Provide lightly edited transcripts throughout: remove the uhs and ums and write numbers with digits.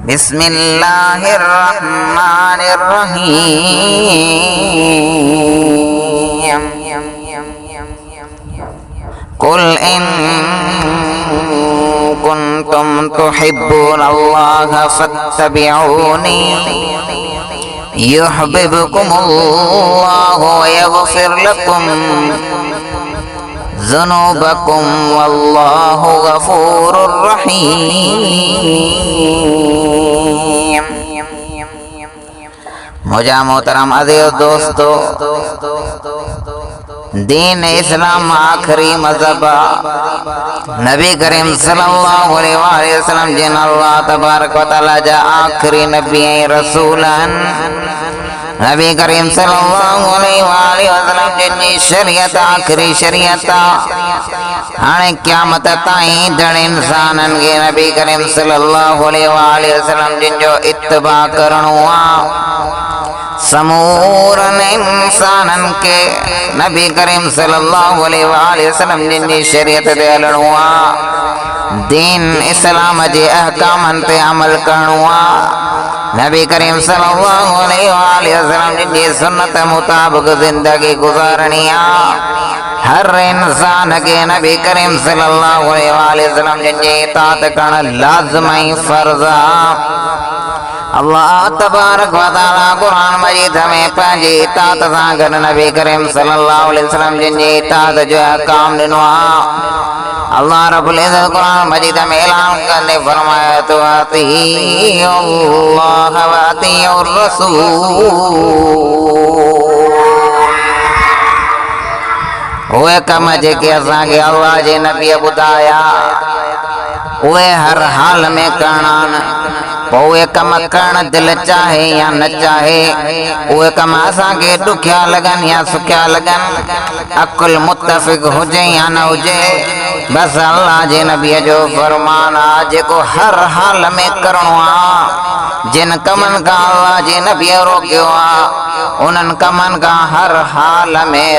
बिस्मिल्लाहिर्रहमानिर्रहीम। कुल इन कुंतुम तुहिब्बुनल्लाह फत्तबिऊनी युहब्बुकुमुल्लाहु व यगफिर लकुम ज़ुनूबकुम वल्लाहु गफूरुर रहीम। मुझा मोहतरम अज़ीज़ दोस्तों, दीन इस्लाम आखिरी मज़हब नबी करीम सल्लल्लाहु अलैहि वसल्लम जिन अल्लाह तबारक व तआला जा आखिरी नबी ऐं रसूलन नबी करीम सल्लल्लाहु अलैहि वसल्लम जिन शरीयत आखिरी शरीयत हाणे क़यामत ताईं ईंदड़ इंसानन के नबी करीम सल्लल्लाहु अलैहि वसल्लम जिन जो इत्तिबा करणो आहे। समूरन इंसानन के नबी करीम सल्लल्लाहु अलैहि वसल्लम जिन जी शरीयत ते हलणो आहे, दीन इस्लाम जे अहकामन ते अमल करणो आहे। नबी करीम सल्लल्लाहु अलैहि वसल्लम जिन जी सुन्नत मुताबिक जिंदगी गुजारणी आहे। हर इंसान के नबी करीम सल्लल्लाहु अलैहि वसल्लम जिन जी इताअत करण लाज़िम ऐं फर्ज़ आहे। अल्लाह तबारक व तआला कुरान मजीद में पंहिंजी इताअत सां गॾु नबी करीम सल्लल्लाहु अलैहि वसल्लम जिन जी इताअत जो अहकाम ॾिनो आहे। अल्लाह रब्बुल इज़्ज़त कुरान मजीद में ऐलान कंदे फरमाया तो अतीउल्लाह व अतीउर रसूल। उहे कम जेके असांखे अल्लाह जे नबीअ ॿुधाया उहे हर हाल में करणा आहिनि। उहे कम करण दिल चाहे या न चाहे, उहे कम असांखे ॾुखिया लॻनि या सुखिया लॻनि, अकुल मुत्तफ़िक हुजे या न हुजे, बस अल्लाह जे नबीअ जो फरमान आहे जेको हर हाल में करणो आहे। जिन कमनि खां अल्लाह जे नबीअ रोकियो आहे उन्हनि कमनि खां हर हाल में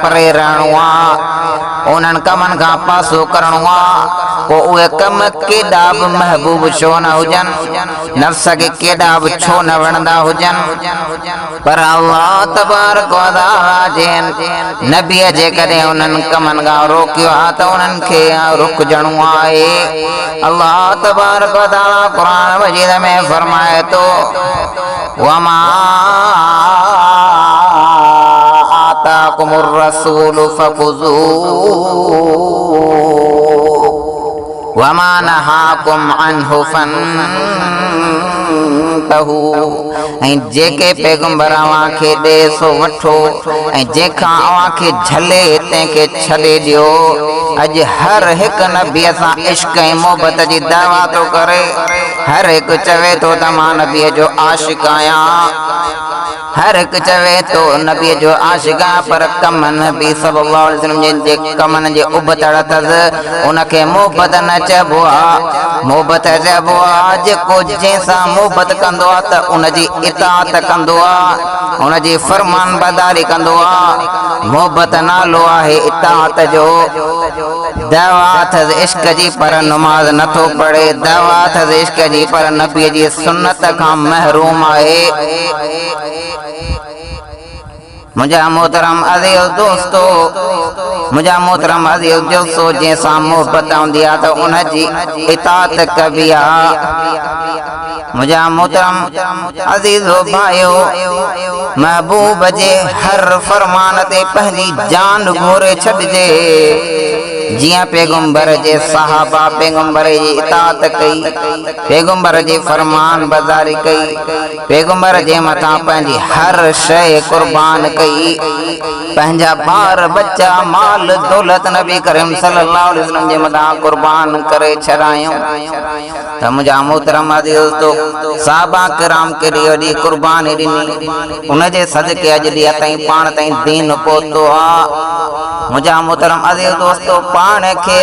परे रहणो आहे, उन्हनि कमनि खां पासो करणो आहे। पोइ उहे कम केॾा बि महबूब छो न हुजनि, नफ्स के केॾा बि छो न वणंदा हुजनि, पर अल्लाह तबारक व तआला जे नबीअ जे कॾहिं उन्हनि कमनि खां रोकियो आहे त उन्हनि खे रुकजणो आहे। अल्लाह तबारक व तआला कुरान मजीद में फरमाए तो वमा आताकुमुर रसूल फखुज़ूहु वमा नहाकुम अन्हु फंतहू। ऐं जेके पैगंबर अव्हांखे ॾे सो वठो ऐं जेखां अव्हांखे झले तंहिंखे छॾे ॾियो। अॼु हर हिकु नबीअ सां इश्क ऐं मोहबत जी दावा थो करे, हर हिकु चवे थो त मां नबीअ जो आशिक़ आहियां, हर हिकु चवे तो नबीअ जो आशिक़ आहे, पर कम नबी सल्लल्लाहु अलैहि वसल्लम जिन जे कमनि जे उबतड़ अथसि उनखे मोहबत न चइबो आहे। मोहबत चइबो आहे जेको जंहिंसां मोहबत कंदो आहे त उनजी इताअत कंदो आहे, उनजी फरमान बरदारी कंदो आहे। मोहबत नालो आहे इताअत जो। दावा अथसि इश्क जी पर नमाज़ नथो पढ़े, दावा अथसि इश्क जी पर नबीअ जी सुन्नत खां महरूम आहे। मुझा मोहतरम अज़ीज़ दोस्तों, मुझा मोहतरम अज़ीज़ दोस्तों, जंहिंसां मोहबत हूंदी आहे त उनजी इताअत कबी आहे। मुझा मोहतरम अज़ीज़ भाइयो, महबूब जे हर फरमान ते पंहिंजी जान घोरे छॾिजे। जियां पैगंबर जे सहाबा पैगंबर जी इताअत कई, पैगंबर जी फरमान बरदारी कई, पैगंबर जे मथां पंहिंजी हर शइ कुर्बान कई, पंहिंजा ॿार बच्चा माल दौलत नबी करीम सल्लल्लाहु अलैहि वसल्लम जे मथां कुर्बान करे छॾायूं। त मुंहिंजा मोहतरम दोस्तों, सहाबा किराम केॾी वॾी कुर्बानी ॾिनी, उनजे सदके अॼु ॾींहं ताईं पाण ताईं दीन पहुतो आहे। मुझा मोहतरम अज़ीज़ दोस्तों पाण खे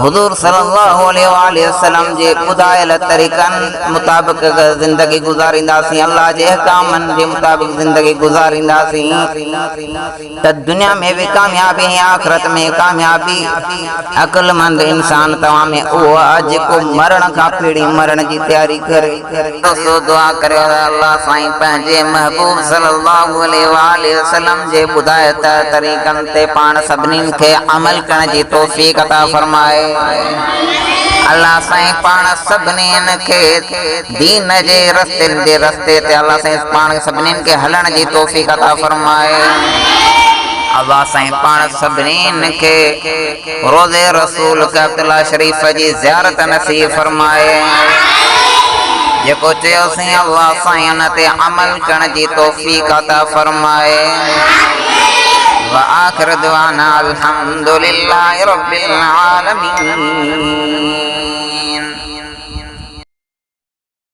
हुज़ूर सल्लल्लाहु अलैहि वसल्लम जे ॿुधायल तरीक़नि मुताबिक़ ज़िंदगी गुज़ारींदासीं, अल्लाह जे अहकामनि जे मुताबिक़ ज़िंदगी गुज़ारींदासीं त दुनिया में भी कामयाबी है, आखिरत में कामयाबी। अक़लमंद इंसान तव्हां में उहो आहे जेको मरण खां पहिरीं मरण जी तैयारी करे। दोस्तों दुआ करियो अल्लाह साईं पंहिंजे महबूब सल्लल्लाहु अलैहि वसल्लम जे ॿुधायल तरीक़नि ते पाण सभिनीनि खे अमल करण जी तौफ़ीक़ अता फरमाए। अल्लाह साईं पाण सभिनीनि खे दीन जे रस्ते ते अल्लाह साईं पाण सभिनीनि खे हलण जी तौफ़ीक़ अता फरमाए। अल्लाह साईं पाण सभिनीनि खे रोज़े रसूल काबतुल्लाह शरीफ जी ज़ियारत नसीब फरमाए। जेको चयोसीं अल्लाह साईं उन ते अमल करण जी तौफ़ीक़ अता फरमाए। व आखिर दुआना अल्हम्दुलिल्लाहि रब्बिल आलमीन।